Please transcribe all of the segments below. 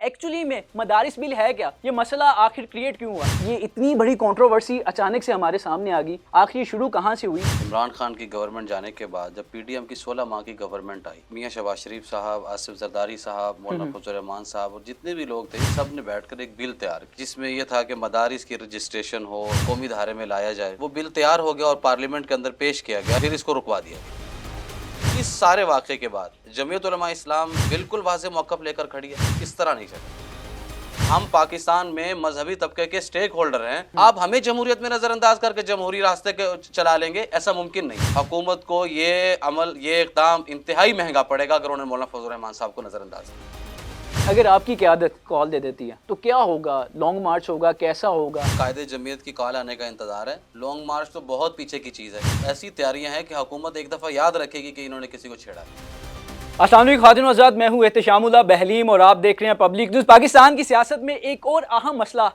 Actually में मदारिस bill है क्या, ये मसला आखिर क्रिएट क्यों हुआ, ये इतनी बड़ी कंट्रोवर्सी अचानक से हमारे सामने आ गई, आखिर ये शुरू कहाँ से हुई। इमरान खान की गवर्नमेंट जाने के बाद जब पीडीएम की 16 माह की गवर्नमेंट आई, मियां शहबाज शरीफ साहब, आसिफ जरदारी साहब, मौलाना फजल रहमान साहब और जितने भी लोग थे, सब ने बैठकर एक बिल तैयार किया जिसमें यह था कि मदारिस की रजिस्ट्रेशन हो, कौमी धारे में लाया जाए। वो बिल तैयार हो गया और पार्लियामेंट के अंदर पेश किया गया, फिर इसको रुकवा दिया गया। इस सारे वाक़े के बाद जमीयत उलमा इस्लाम बिल्कुल वाज़ेह मौक़िफ़ लेकर खड़ी है, इस तरह नहीं चले। हम पाकिस्तान में मजहबी तबके के स्टेक होल्डर हैं, आप हमें जमहूरियत में नज़रअंदाज करके जमहूरी रास्ते के चला लेंगे, ऐसा मुमकिन नहीं। हुकूमत को ये अमल, ये इक़दाम इंतहाई महंगा पड़ेगा अगर उन्होंने मौलाना फजल रहमान साहब को नज़रअंदाज किया। अगर आपकी क़यादत कॉल दे देती है तो क्या होगा, लॉन्ग मार्च होगा, कैसा होगा। कायदे जमीयत की कॉल आने का इंतज़ार है। लॉन्ग मार्च तो बहुत पीछे की चीज़ है। ऐसी तैयारियां हैं कि हुकूमत एक दफ़ा याद रखेगी कि इन्होंने किसी को छेड़ा। अस्सलाम वालेकुम ख़ातिन व हज़रात, मैं हूँ एहतिशामुल्लाह बहलीम और आप देख रहे हैं पब्लिक न्यूज़। पाकिस्तान की सियासत में एक और अहम मसला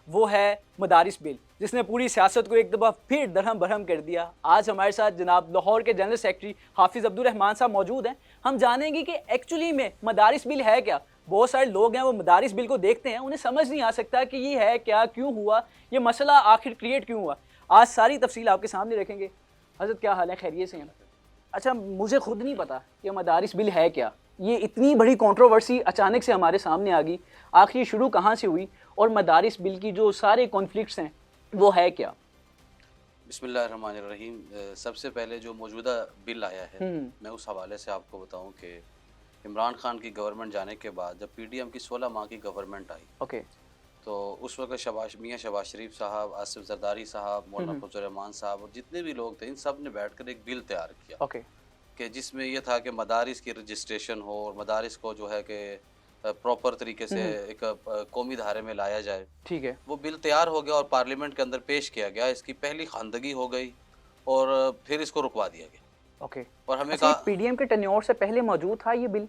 वो है मदारिस बिल, जिसने पूरी सियासत को एक दफ़ा फिर दरहम बरहम कर दिया। आज हमारे साथ जनाब लाहौर के जनरल सेक्रेटरी हाफिज़ अब्दुल रहमान साहब मौजूद हैं। हम जानेंगे कि एक्चुअली में मदारिस बिल है क्या। बहुत सारे लोग हैं वो मदारिस बिल को देखते हैं, उन्हें समझ नहीं आ सकता कि ये है क्या, क्यों हुआ, ये मसला आखिर क्रिएट क्यों हुआ। आज सारी तफसील आपके सामने रखेंगे। हज़रत क्या हाल है, खैरियत से हैं? अच्छा, मुझे खुद नहीं पता कि मदारिस बिल है क्या, ये इतनी बड़ी कंट्रोवर्सी अचानक से हमारे सामने आ गई, आखिर ये शुरू कहाँ से हुई और मदारिस बिल की जो सारे कॉन्फ्लिक्ट्स हैं वो है क्या। बिस्मिल्लाहिर्रहमानिर्रहीम। सबसे पहले जो मौजूदा बिल आया है, मैं उस हवाले से आपको बताऊं कि इमरान खान की गवर्नमेंट जाने के बाद जब पीडीएम की 16 माह की गवर्नमेंट आई, ओके, तो उस वक्त मियां शहबाज शरीफ साहब, आसिफ जरदारी साहब, मौलाना फजल रहमान साहब और जितने भी लोग थे, इन सब ने बैठकर एक बिल तैयार किया, ओके, कि जिसमें यह था कि मदारिस की रजिस्ट्रेशन हो और मदारिस को जो है कि प्रॉपर तरीके से एक कौमी धारे में लाया जाए। ठीक है। वो बिल तैयार हो गया और पार्लियामेंट के अंदर पेश किया गया। इसकी पहली खानदगी हो गई और फिर इसको रुकवा दिया गया। ओके, और हमें अच्छा, कहा पीडीएम के टेन्योर से पहले मौजूद था ये बिल।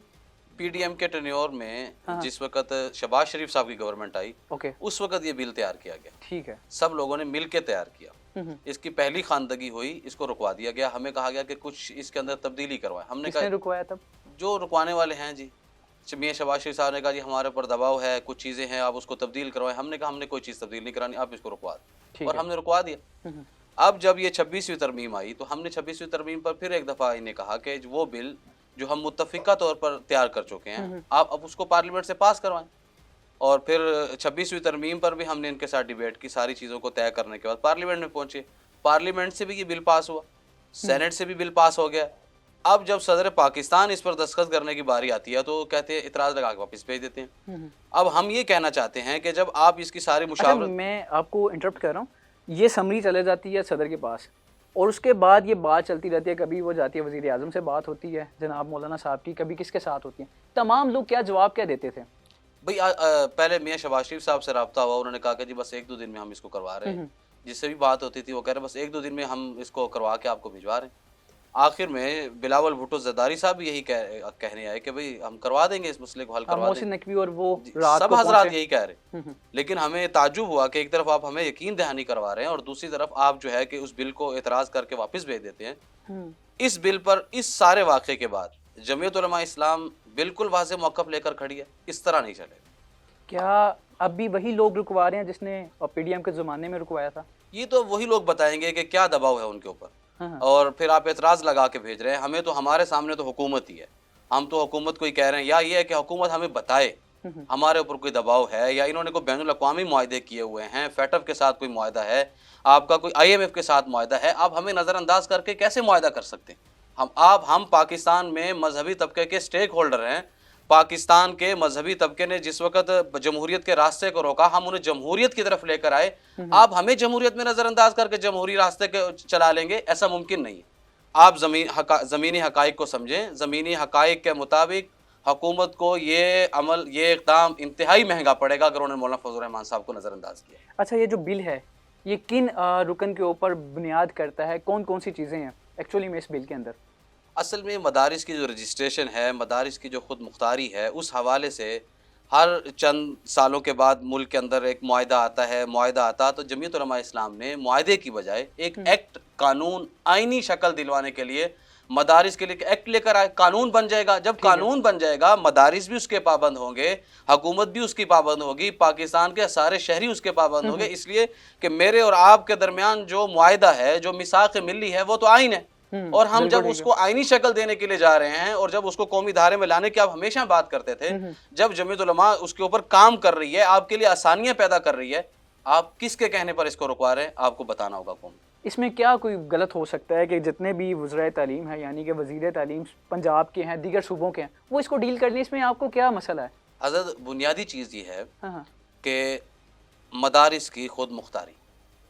पीडीएम के टेन्योर में जिस वक्त शहबाज शरीफ साहब की गवर्नमेंट आई, ओके, उस वक्त ये बिल तैयार किया गया। ठीक है। सब लोगों ने मिल के तैयार किया। इसकी पहली खानदगी हुई, इसको रुकवा दिया गया। हमें कहा गया कि कुछ इसके अंदर तब्दीली करवाएं। हमने किसने कहा रुकवाया तब? जो रुकवाने वाले हैं जी, मियां शहबाज शरीफ साहब ने कहा जी हमारे ऊपर दबाव है, कुछ चीज़ें हैं, आप उसको तब्दील करवाएं। हमने कहा हमने कोई चीज़ तब्दील नहीं करानी, आप इसको रुकवा दें, और हमने रुकवा दिया। अब जब ये 26वीं तरमीम आई तो हमने 26वीं तरमीम पर फिर एक दफ़ा इन्हें कहा कि वो बिल जो हम मुत्तफ़िका तौर पर तैयार कर चुके हैं, आप अब उसको पार्लियामेंट से पास करवाएं। और फिर 26वीं तरमीम पर भी हमने इनके साथ डिबेट की। सारी चीज़ों को तय करने के बाद पार्लियामेंट में पहुँचे, पार्लियामेंट से भी ये बिल पास हुआ, सेनेट से भी बिल पास हो गया। अब जब सदर पाकिस्तान इस पर दस्तखत करने की बारी आती है तो कहते हैं इतराज़ लगा के वापस भेज देते हैं। अब हम ये कहना चाहते हैं कि जब आप इसकी सारी मुशावरत, मैं आपको इंटरप्ट कर रहा हूँ, ये समरी चले जाती है सदर के पास और उसके बाद ये बात चलती रहती है, कभी वो जाती है वज़ीर आज़म से बात होती है जनाब मौलाना साहब की, कभी किसके साथ होती है, तमाम लोग क्या जवाब क्या देते थे? भाई पहले मियां शहबाज शरीफ साहब से रब्ता हुआ, उन्होंने कहा कि जी बस 1-2 दिन में हम इसको करवा रहे हैं। जिससे भी बात होती थी वो कह रहे बस 1-2 दिन में हम इसको करवा के आपको भिजवा रहे हैं। आखिर में बिलावल भुट्टो जरदारी साहब भी यही कहने आए कि भाई हम करवा देंगे, इस मसले को हल करवा देंगे। नकवी और वो सब हजरात यही कह रहे। लेकिन हमें ताज्जुब हुआ कि एक तरफ आप हमें यकीन दहानी करवा रहे हैं और दूसरी तरफ आप जो है कि उस बिल को एतराज़ करके वापस भेज देते हैं। इस बिल पर इस सारे वाक़े के बाद जमीयत उलमा इस्लाम बिल्कुल वाज़ेह मौक़िफ़ लेकर खड़ी है, इस तरह नहीं चलेगा। क्या अब भी वही लोग रुकवा रहे हैं जिसने पीडीएम के ज़माने में रुकवाया था? ये तो वही लोग बताएंगे कि क्या दबाव है उनके ऊपर, और फिर आप एतराज़ लगा के भेज रहे हैं। हमें तो हमारे सामने तो हुकूमत ही है, हम तो हुकूमत को ही कह रहे हैं, या ये है कि हुकूमत हमें बताए हमारे ऊपर कोई दबाव है या इन्होंने कोई बैनुल अक़वामी मुआहदे किए हुए हैं, FATF के साथ कोई मुआहदा है, आपका कोई IMF के साथ मुआहदा है, आप हमें नज़रअंदाज करके कैसे मुआहदा कर सकते हैं? हम पाकिस्तान में मजहबी तबके के स्टेक होल्डर हैं। पाकिस्तान के मजहबी तबके ने जिस वक्त जमहूरियत के रास्ते को रोका, हम उन्हें जमहूरियत की तरफ लेकर आए। आप हमें जमहूरियत में नज़रअंदाज करके जमहूरी रास्ते के चला लेंगे, ऐसा मुमकिन नहीं है। आप ज़मीनी हक़ाइक़ को समझें। ज़मीनी हक़ाइक़ के मुताबिक हुकूमत को ये अमल, ये इक़दाम इंतहाई महंगा पड़ेगा अगर उन्होंने मौलाना फजल रहमान साहब को नज़रअंदाज किया। अच्छा, ये जो बिल है ये किन रुकन के ऊपर बुनियाद करता है, कौन कौन सी चीज़ें हैं एक्चुअली में इस बिल के अंदर? असल में मदारिस की जो रजिस्ट्रेशन है, मदारिस की जो खुद मुख्तारी है, उस हवाले से हर चंद सालों के बाद मुल्क के अंदर एक मुआहदा आता है। मुआहदा आता तो जमीयत उलमा इस्लाम ने मुआहदे की बजाय एक एक्ट, कानून, आइनी शक्ल दिलवाने के लिए मदारिस के लिए एक्ट लेकर आए, कानून बन जाएगा। जब कानून बन जाएगा, मदारिस भी उसके पाबंद होंगे, हुकूमत भी उसकी पाबंद होगी, पाकिस्तान के सारे शहरी उसके पाबंद होंगे, इसलिए कि मेरे और आपके दरमियान जो मुआहिदा है, जो मिसाक मिली है, वो तो आइन है। और हम जब उसको आईनी शक्ल देने के लिए जा रहे हैं, और जब उसको कौमी धारे में लाने की आप हमेशा बात करते थे, जब जमीयत उलमा उसके ऊपर काम कर रही है, आपके लिए आसानियां पैदा कर रही है, आप किसके कहने पर इसको रुकवा रहे हैं? आपको बताना होगा कौन। इसमें क्या कोई गलत हो सकता है कि जितने भी वज़ीर तालीम है, यानी कि वज़ीर तालीम पंजाब के हैं, दीगर सूबों के हैं, वो इसको डील करने, इसमें आपको क्या मसला है? हज़रत बुनियादी चीज़ ये है हाँ। कि मदारिस की खुद मुख्तारी।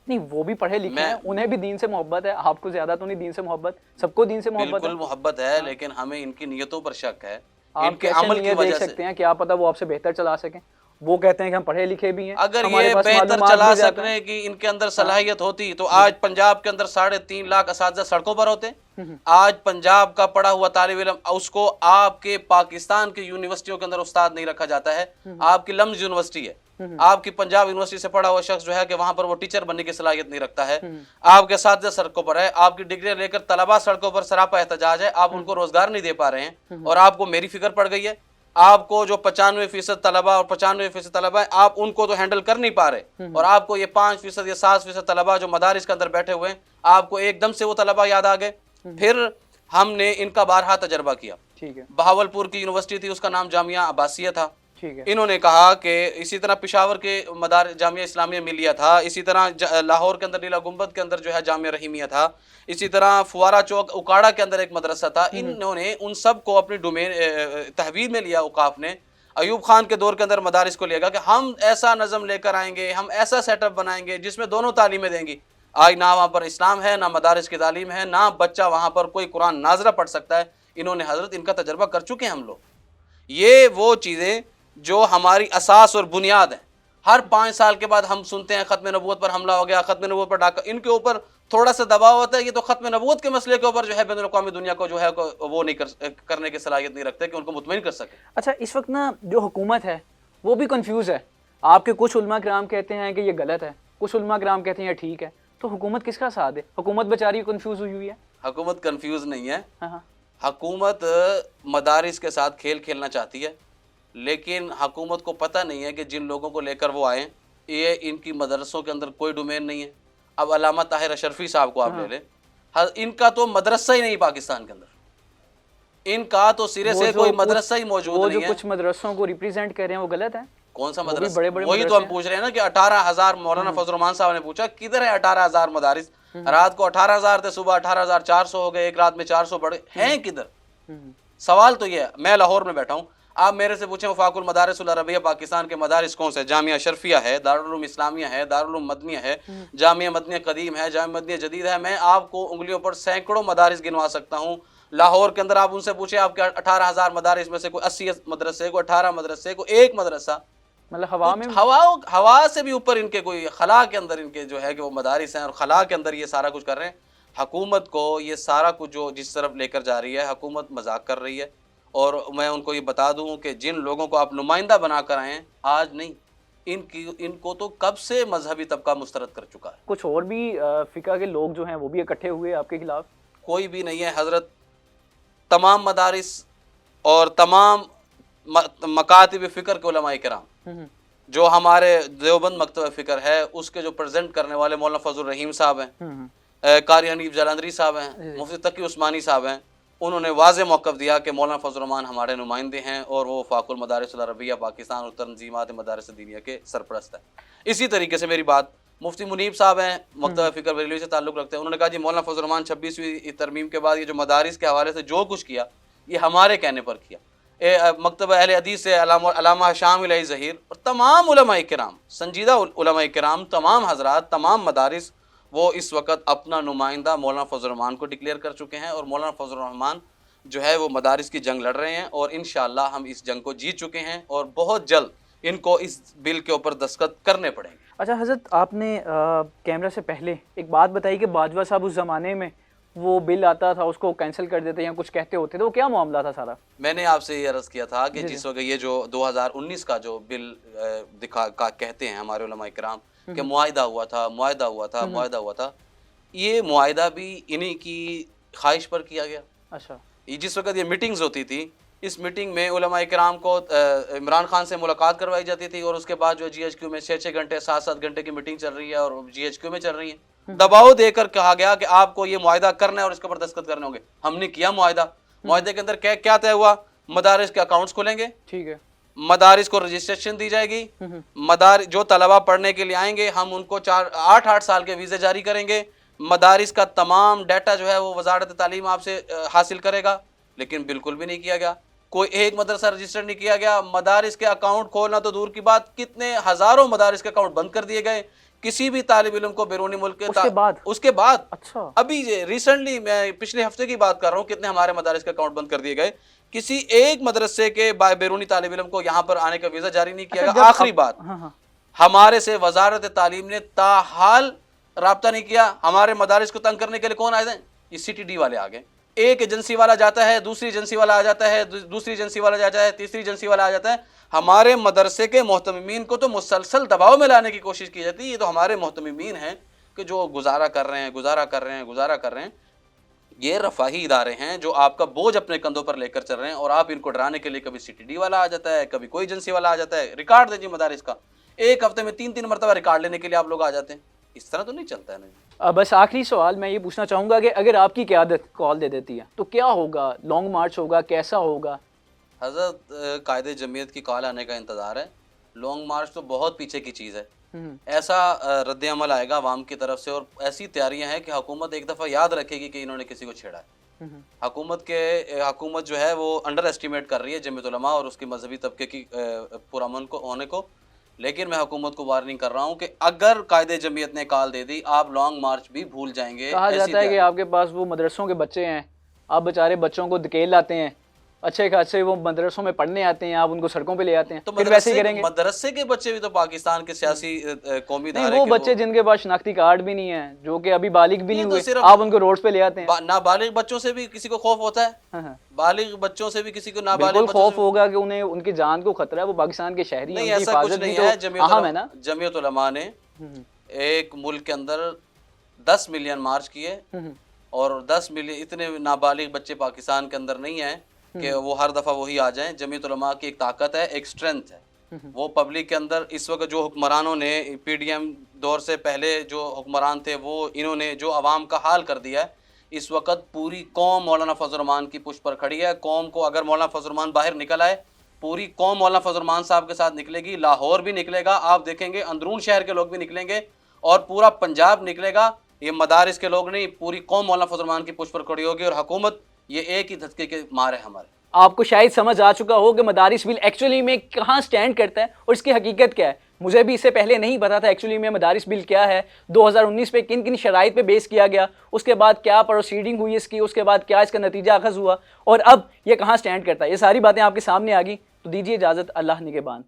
नहीं, वो भी पढ़े लिखे हैं, उन्हें भी दीन से मोहब्बत है, आपको ज़्यादा तो नहीं दीन से मोहब्बत, सबको दीन से मोहब्बत है। बिल्कुल मोहब्बत है, लेकिन हमें इनकी नीयतों पर शक है, आप इनके कैसे अमल की नीयत वजह देख से। सकते हैं, क्या पता वो आपसे बेहतर चला सकें। वो कहते हैं कि हम पढ़े लिखे भी हैं, अगर हमारे ये पास बेहतर मालूमात चला भी ज़्यादा है। सकने की इनके अंदर सलाहियत होती तो आज पंजाब के अंदर 3.5 लाख असातिज़ा सड़कों पर होते। आज पंजाब का पढ़ा हुआ तालिब इल्म, उसको आपके पाकिस्तान की यूनिवर्सिटियों के अंदर उस्ताद नहीं रखा जाता है। आपकी लम्स यूनिवर्सिटी है, आपकी पंजाब यूनिवर्सिटी से पढ़ा हुआ शख्स जो है कि वहां पर वो टीचर बनने की सलाहियत नहीं रखता है। आपके असातिज़ा सड़कों पर है, आपकी डिग्री लेकर तलबा सड़कों पर सरापा एहतजाज है, आप उनको रोजगार नहीं दे पा रहे हैं। और आपको मेरी फिक्र पड़ गई है, आपको जो 95% तलबा और 95% तलबा है, आप उनको तो हैंडल कर नहीं पा रहे, और आपको ये 5% या 7% तलबा जो मदारिस के अंदर बैठे हुए हैं, आपको एकदम से वो तलबा याद आ गए। फिर हमने इनका बारहा तजर्बा किया। ठीक है, बहावलपुर की यूनिवर्सिटी थी, उसका नाम जामिया अब्बासिया था। ठीक है। इन्होंने कहा कि इसी तरह पेशावर के मदार जामिया इस्लामिया मिलिया था, इसी तरह लाहौर के अंदर नीला गुंबद के अंदर जो है जामिया रहीमिया था, इसी तरह फुआरा चौक उकाड़ा के अंदर एक मदरसा था। इन्होंने उन सब को अपनी डोमेन तहवील में लिया। औकाफ ने अयूब खान के दौर के अंदर मदारिस को लिया कि हम ऐसा नज़म लेकर आएंगे, हम ऐसा सेटअप बनाएंगे जिसमें दोनों तालीमें देंगी। आज ना वहाँ पर इस्लाम है, ना मदारिस की तालीम है, ना बच्चा वहाँ पर कोई कुरान नाजरा पढ़ सकता है। इन्होंने हजरत इनका तजर्बा कर चुके हैं हम लोग। ये वो चीज़ें जो हमारी असास और बुनियाद है। हर 5 साल के बाद हम सुनते हैं ख़त्म नबूवत पर हमला हो गया, ख़त्म नबूवत पर डाका। इनके ऊपर थोड़ा सा दबाव होता है, ये तो ख़त्म नबूवत के मसले के ऊपर जो है बैनुल अक़वामी दुनिया को जो है वो नहीं करने की सलाहियत नहीं रखते कि उनको मुतमईन कर सके। अच्छा, इस वक्त ना जो हुकूमत है वो भी कंफ्यूज है। आपके कुछ उलमा किराम कहते हैं कि ये गलत है, कुछ उलमा किराम कहते हैं ये ठीक है। तो हुकूमत किसका साथ है? हुकूमत बेचारी कंफ्यूज हुई है। हुकूमत कंफ्यूज नहीं है। हाँ। हुकूमत मदारिस के साथ खेल खेलना चाहती है, लेकिन हुकूमत को पता नहीं है कि जिन लोगों को लेकर वो आए, ये इनकी मदरसों के अंदर कोई डोमेन नहीं है। अब अल्लामा ताहिर अशरफी साहब को आप ले लें, इनका तो मदरसा ही नहीं पाकिस्तान के अंदर, इनका तो सिरे से कोई मदरसा ही मौजूद नहीं है। वो जो कुछ मदरसों को रिप्रेजेंट कर रहे हैं वो गलत है। कौन सा मदरसा? बड़े वही तो हम पूछ रहे हैं ना कि 18,000 मौलाना फजल रहमान साहब ने पूछा किधर है 18,000 मदारिस? रात को 18,000 थे, सुबह 18,400 हो गए, एक रात में 400 बढ़ गए, हैं किधर? सवाल तो ये है। मैं लाहौर में बैठा हूँ, आप मेरे से पूछें वफाकुल मदारिसुल अरबिया पाकिस्तान के मदारिस कौन से? जामिया अशरफिया है, दारुल उलूम इस्लामिया है, दारुल उलूम मदनिया है, जामिया मदनिया कदीम है, जामिया मदनिया जदीद है। मैं आपको उंगलियों पर सैकड़ों मदारिस गिनवा सकता हूँ। लाहौर के अंदर आप उनसे पूछे आपके 18,000 मदारिस में से कोई 80 मदरसे, कोई 18 मदरसे, कोई एक मदरसा, मतलब हवा में, हवा से भी ऊपर इनके कोई खला के अंदर इनके जो है कि वो मदारिस हैं, और खला के अंदर ये सारा कुछ कर रहे हैं। हुकूमत को ये सारा कुछ जो जिस तरफ लेकर जा रही है, हुकूमत मजाक कर रही है। और मैं उनको ये बता दूं कि जिन लोगों को आप नुमाइंदा बना कर आए हैं, आज नहीं, इनको तो कब से मजहबी तबका मुस्तरद कर चुका है। कुछ और भी फ़िका के लोग जो हैं वो भी इकट्ठे हुए आपके खिलाफ? कोई भी नहीं है हजरत। तमाम मदारिस और तमाम मकातिब फ़िक्र के उलमा किराम, जो हमारे देवबंद मकतब फ़िक्र है उसके जो प्रेजेंट करने वाले मौलाना फजल रहीम साहब हैं, कारी हनीफ जलंधरी साहब हैं, मुफ्ती तकी उस्मानी साहब हैं, उन्होंने वाज़े मौक़िफ़ दिया कि मौलाना फजल रहमान हमारे नुमाइंदे हैं और वो फ़ाकुल मदारिस अरबिया पाकिस्तान और तंजीमात मदारिस दीनिया के सरपरस्त हैं। इसी तरीके से मेरी बात मुफ्ती मुनीब साहब हैं, मकतब फ़िक्र बरेलवी से ताल्लुक़ रखते हैं। उन्होंने कहा जी मौलाना फजल रहमान 26वीं तरमीम के बाद ये जो मदारिस के हवाले से जो कुछ किया, ये हमारे कहने पर किया। मकतब अहले हदीस से अल्लामा शामिल ज़हीर और तमाम उलमा किराम, संजीदा उलमा किराम, तमाम हजरात, तमाम मदारिस, वो इस वक्त अपना नुमाइंदा मौलाना फजल रहमान को डिक्लेयर कर चुके हैं। और मौलाना फजल रहमान जो है वो मदारिस की जंग लड़ रहे हैं, और इंशाअल्लाह हम इस जंग को जीत चुके हैं, और बहुत जल्द इनको इस बिल के ऊपर दस्तखत करने पड़ेंगे। अच्छा हज़रत, आपने कैमरा से पहले एक बात बताई कि बाजवा साहब उस ज़माने में वो बिल आता था उसको कैंसिल कर देते या कुछ कहते होते थे, वो क्या मामला था सारा? मैंने आपसे ये अर्ज़ किया था कि जिस वक्त ये जो 2019 का जो बिल कहते हैं हमारे उलमा इकराम कि मुआहिदा हुआ था, ये मुआहिदा भी इन्हीं की ख्वाहिश पर किया गया। اچھا یہ جس وقت یہ میٹنگز ہوتی تھی اس میٹنگ میں علماء کرام کو عمران خان سے ملاقات کروائی جاتی تھی اور اس کے بعد جو جی ایچ کیو میں 6 گھنٹے 7 گھنٹے کی میٹنگ چل رہی ہے اور جی ایچ کیو میں چل رہی ہے. دباؤ دے کر کہا گیا کہ آپ کو یہ معاہدہ کرنا ہے اور اس کے اوپر دستخط کرنے ہوں گے. ہم نے کیا معاہدے کے اندر کیا طے ہوا؟ مدارس کے اکاؤنٹس کھولیں گے, ٹھیک ہے, مدارس کو رجسٹریشن دی جائے گی, جو طلبہ پڑھنے کے لیے آئیں گے ہم ان کو 8 سال کے ویزے جاری کریں گے, مدارس کا تمام ڈیٹا جو ہے وہ وزارت تعلیم آپ سے حاصل کرے گا. لیکن بالکل بھی نہیں کیا گیا, کوئی ایک مدرسہ رجسٹر نہیں کیا گیا. مدارس کے اکاؤنٹ کھولنا تو دور کی بات, کتنے ہزاروں مدارس کے اکاؤنٹ بند کر دیے گئے. کسی بھی طالب علم کو بیرونی ملک کے اس کے بعد اچھا ابھی ریسنٹلی میں پچھلے ہفتے کی بات کر رہا ہوں, کتنے ہمارے مدارس کے اکاؤنٹ بند کر دیے گئے. کسی ایک مدرسے کے بیرونی طالب علم کو یہاں پر آنے کا ویزا جاری نہیں کیا گیا. آخری بات, ہمارے سے وزارت تعلیم نے تاحال رابطہ نہیں کیا. ہمارے مدارس کو تنگ کرنے کے لیے کون آئے ہیں؟ یہ سی ٹی ڈی والے آ گئے. ایک ایجنسی والا جاتا ہے, دوسری ایجنسی والا آ جاتا ہے, دوسری ایجنسی والا جاتا ہے, تیسری ایجنسی والا آ جاتا ہے. ہمارے مدرسے کے محتممین کو تو مسلسل دباؤ میں لانے کی کوشش کی جاتی ہے. یہ تو ہمارے محتممین ہیں کہ جو گزارا کر رہے ہیں. یہ رفاہی ادارے ہیں جو آپ کا بوجھ اپنے کندھوں پر لے کر چل رہے ہیں اور آپ ان کو ڈرانے کے لیے کبھی سی ٹی ڈی والا آ جاتا ہے, کبھی کوئی ایجنسی والا آ جاتا ہے. ریکارڈ دیجیے مدارس کا, ایک ہفتے میں 3 مرتبہ ریکارڈ لینے کے لیے آپ لوگ آ جاتے ہیں. اس طرح تو نہیں چلتا ہے نا. بس آخری سوال میں یہ پوچھنا چاہوں گا کہ اگر آپ کی قیادت کال دے دیتی ہے تو کیا ہوگا؟ لانگ مارچ ہوگا, کیسا ہوگا؟ حضرت قائد جمعیت کی کال آنے کا انتظار ہے. لانگ مارچ تو بہت پیچھے کی چیز ہے. ایسا رد عمل آئے گا عوام کی طرف سے اور ایسی تیاریاں ہیں کہ حکومت ایک دفعہ یاد رکھے گی کہ انہوں نے کسی کو چھیڑا ہے. حکومت جو ہے وہ انڈر ایسٹیمیٹ کر رہی ہے جمعیت علماء اور اس کی مذہبی طبقے کی پرامن کو ہونے کو. لیکن میں حکومت کو وارننگ کر رہا ہوں کہ اگر قائد جمعیت نے کال دے دی آپ لانگ مارچ بھی بھول جائیں گے. کہا جاتا ہے کہ آپ کے پاس وہ مدرسوں کے بچے ہیں, آپ بیچارے بچوں کو دھکیل لاتے ہیں, اچھے خاصے وہ مدرسوں میں پڑھنے آتے ہیں, آپ ان کو سڑکوں پہ لے آتے ہیں, تو پھر ویسے ہی کریں گے. مدرسے کے بچے بھی تو پاکستان کے سیاسی قومی ادارے وہ بچے جن کے پاس شناختی کارڈ بھی نہیں ہے, جو کہ ابھی بالغ بھی نہیں ہوئے, آپ ان کو روڈ پہ لے آتے ہیں. نابالغ بچوں سے بھی کسی کو خوف ہوتا ہے؟ بالغ بچوں سے بھی کسی کو نابالغ خوف ہوگا کہ انہیں ان کی جان کو خطرہ ہے, وہ پاکستان کے شہری ہیں, ان کی حفاظت بھی تو اہم ہے نا. جمعیت علماء نے ایک ملک کے اندر 10 ملین مارچ کیے اور 10 ملین اتنے نابالغ بچے پاکستان کے اندر نہیں ہیں کہ وہ ہر دفعہ وہی آ جائیں. جمعیت علماء کی ایک طاقت ہے, ایک اسٹرینتھ ہے. وہ پبلک کے اندر اس وقت جو حکمرانوں نے پی ڈی ایم دور سے پہلے جو حکمران تھے وہ انہوں نے جو عوام کا حال کر دیا ہے, اس وقت پوری قوم مولانا فضل الرحمان کی پشت پر کھڑی ہے. قوم کو اگر مولانا فضل الرحمان باہر نکل آئے, پوری قوم مولانا فضل الرحمان صاحب کے ساتھ نکلے گی. لاہور بھی نکلے گا, آپ دیکھیں گے اندرون شہر کے لوگ بھی نکلیں گے اور پورا پنجاب نکلے گا. یہ مدارس کے لوگ نہیں, پوری قوم مولانا فضل الرحمان کی پشت پر کھڑی ہوگی اور حکومت یہ ایک ہی دھچکے کے مار ہے ہمارے. آپ کو شاید سمجھ آ چکا ہو کہ مدارس بل ایکچولی میں کہاں سٹینڈ کرتا ہے اور اس کی حقیقت کیا ہے. مجھے بھی اس سے پہلے نہیں پتا تھا ایکچولی میں مدارس بل کیا ہے, 2019 پہ کن کن شرائط پہ بیس کیا گیا, اس کے بعد کیا پروسیڈنگ ہوئی اس کی, اس کے بعد کیا اس کا نتیجہ اخذ ہوا اور اب یہ کہاں سٹینڈ کرتا ہے. یہ ساری باتیں آپ کے سامنے آ گئی. تو دیجیے اجازت, اللہ نگہبان.